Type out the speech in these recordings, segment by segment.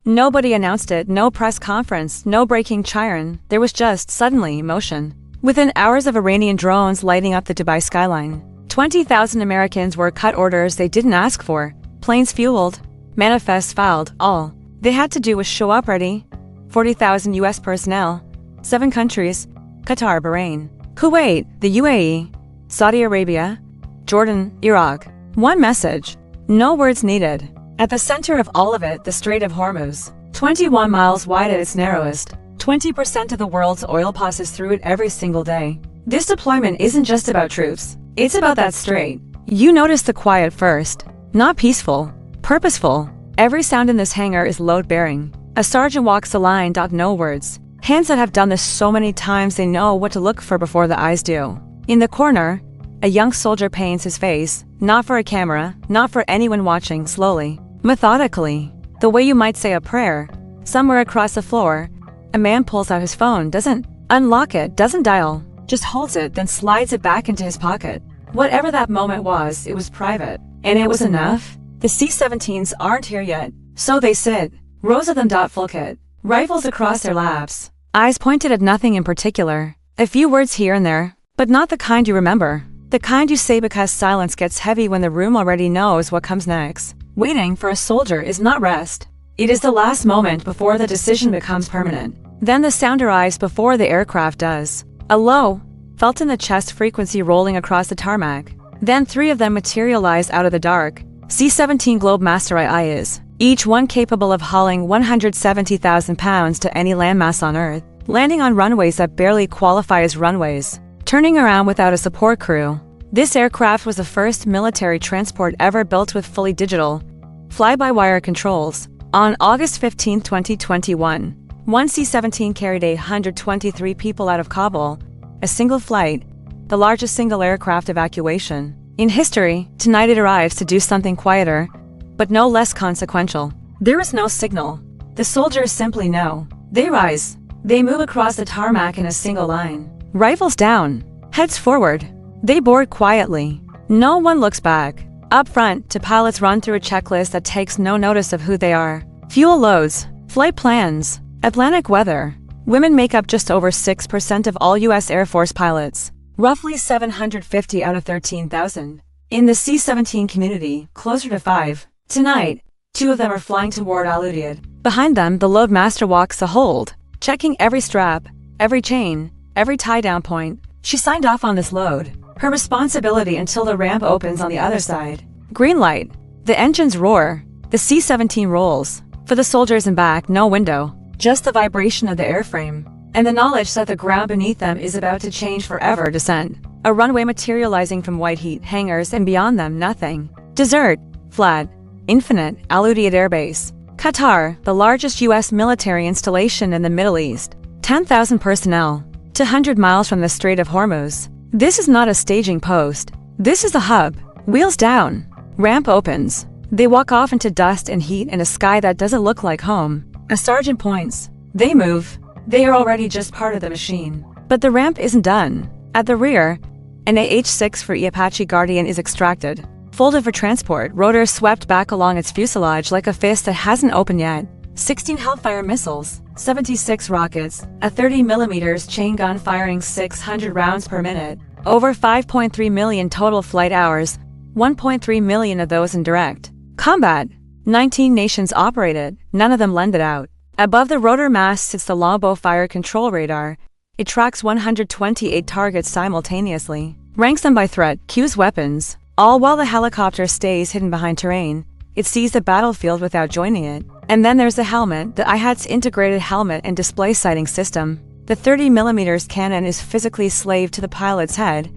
Nobody announced it, no press conference, no breaking siren, there was just, suddenly, motion. Within hours of Iranian drones lighting up the Dubai skyline, 20,000 Americans were cut orders they didn't ask for, planes fueled, manifests filed, all they had to do was show up ready. 40,000 US personnel, 7 countries, Qatar, Bahrain, Kuwait, the UAE, Saudi Arabia, Jordan, Iraq. One message, no words needed. At the center of all of it, the Strait of Hormuz, 21 miles wide at its narrowest. 20% of the world's oil passes through it every single day. This deployment isn't just about troops, it's about that strait. You notice the quiet first. Not peaceful, purposeful. Every sound in this hangar is load-bearing. A sergeant walks the line. No words. Hands that have done this so many times they know what to look for before the eyes do. In the corner, a young soldier paints his face, not for a camera, not for anyone watching, slowly, methodically, the way you might say a prayer. Somewhere across the floor, a man pulls out his phone, doesn't unlock it, doesn't dial, just holds it, then slides it back into his pocket. Whatever that moment was, it was private. And it was enough. The C-17s aren't here yet, so they sit, rows of them. Full kit, rifles across their laps, eyes pointed at nothing in particular. A few words here and there, but not the kind you remember. The kind you say because silence gets heavy when the room already knows what comes next. Waiting for a soldier is not rest. It is the last moment before the decision becomes permanent. Then the sound arrives before the aircraft does. A low, felt in the chest frequency rolling across the tarmac. Then 3 of them materialize out of the dark. C-17 Globemaster IIs, each one capable of hauling 170,000 pounds to any landmass on Earth, landing on runways that barely qualify as runways, turning around without a support crew. This aircraft was the first military transport ever built with fully digital, fly-by-wire controls. On August 15, 2021, one C-17 carried 123 people out of Kabul, a single flight, the largest single aircraft evacuation in history. Tonight it arrives to do something quieter, but no less consequential. There is no signal. The soldiers simply know. They rise. They move across the tarmac in a single line. Rifles down. Heads forward. They board quietly. No one looks back. Up front, two pilots run through a checklist that takes no notice of who they are. Fuel loads, flight plans, Atlantic weather. Women make up just over 6% of all U.S. Air Force pilots, roughly 750 out of 13,000. In the C-17 community, closer to 5. Tonight, 2 of them are flying toward Al Udeid. Behind them, the loadmaster walks the hold, checking every strap, every chain, every tie-down point. She signed off on this load, her responsibility until the ramp opens on the other side. Green light. The engines roar. The C-17 rolls. For the soldiers in back, no window, just the vibration of the airframe, and the knowledge that the ground beneath them is about to change forever. Descent. A runway materializing from white heat hangars, and beyond them, nothing. Desert. Flat. Infinite. Al Udeid Air Base. Qatar, the largest U.S. military installation in the Middle East. 10,000 personnel. 200 miles from the Strait of Hormuz. This is not a staging post. This is the hub. Wheels down. Ramp opens. They walk off into dust and heat in a sky that doesn't look like home. A sergeant points. They move. They are already just part of the machine. But the ramp isn't done. At the rear, an AH-6 for Apache Guardian is extracted, folded for transport, rotors swept back along its fuselage like a fist that hasn't opened yet. 16 Hellfire missiles, 76 rockets, a 30mm chain gun firing 600 rounds per minute, over 5.3 million total flight hours, 1.3 million of those in direct combat. 19 nations operated, none of them lended out. Above the rotor mast sits the longbow fire control radar. It tracks 128 targets simultaneously, ranks them by threat, cues weapons, all while the helicopter stays hidden behind terrain. It sees the battlefield without joining it. And then there's the helmet, the IHAT's integrated helmet and display sighting system. The 30mm cannon is physically slaved to the pilot's head.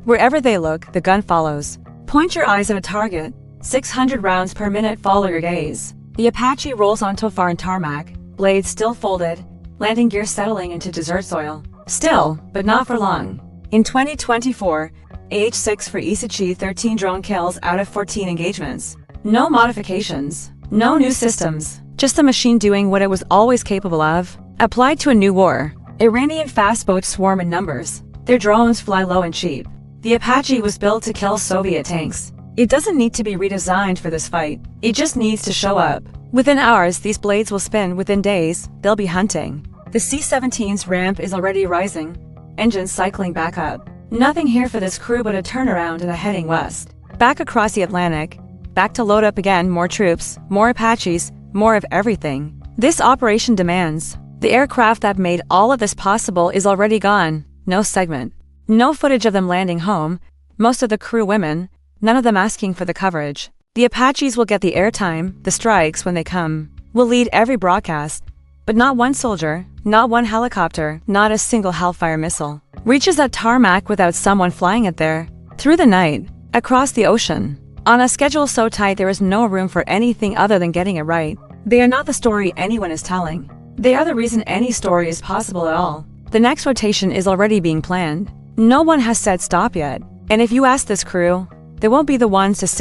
Wherever they look, the gun follows. Point your eyes at a target. 600 rounds per minute follow your gaze. The Apache rolls onto a foreign tarmac, blades still folded, landing gear settling into desert soil. Still, but not for long. In 2024, AH-6 for Isachi 13 drone kills out of 14 engagements. No modifications, no new systems, just the machine doing what it was always capable of. Applied to a new war. Iranian fast boats swarm in numbers. Their drones fly low and cheap. The Apache was built to kill Soviet tanks. It doesn't need to be redesigned for this fight. It just needs to show up. Within hours, these blades will spin. Within days, they'll be hunting. The C-17's ramp is already rising, engines cycling back up. Nothing here for this crew but a turnaround and a heading west. Back across the Atlantic, back to load up again, more troops, more Apaches, more of everything. This operation demands. The aircraft that made all of this possible is already gone. No segment. No footage of them landing home. Most of the crew women, none of them asking for the coverage. The Apaches will get the airtime, the strikes when they come. Will lead every broadcast. But not one soldier, not one helicopter, not a single Hellfire missile reaches that tarmac without someone flying it there. Through the night, across the ocean. On a schedule so tight there is no room for anything other than getting it right. They are not the story anyone is telling. They are the reason any story is possible at all. The next rotation is already being planned. No one has said stop yet. And if you ask this crew, they won't be the ones to